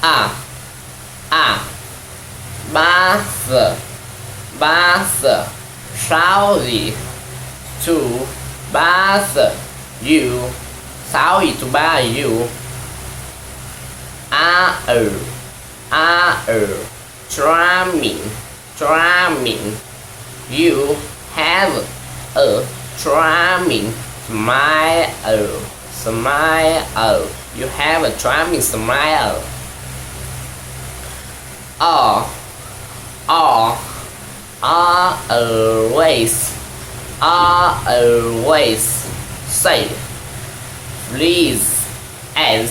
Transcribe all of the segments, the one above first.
a a bath bath sorry to bath you sorry to bath you charming charming you have a charming smile smile you have a charming smile all always say please and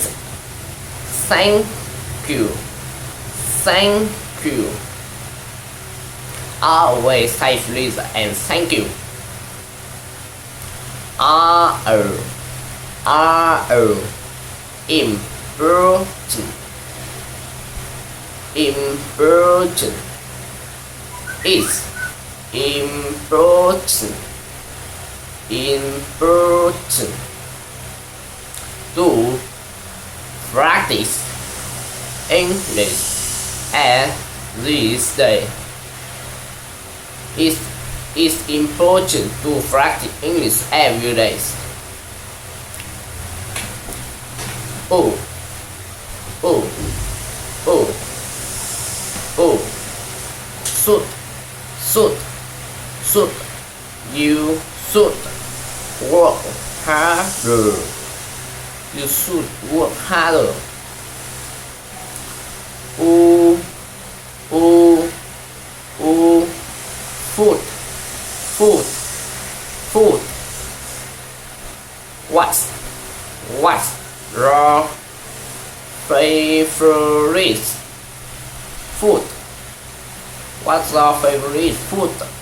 thank you always say please and thank you important is important to practice English every day. It's important to practice English every day. Oh should you should work harder. You should work harder. Food. What's your favorite food? What's your favorite food?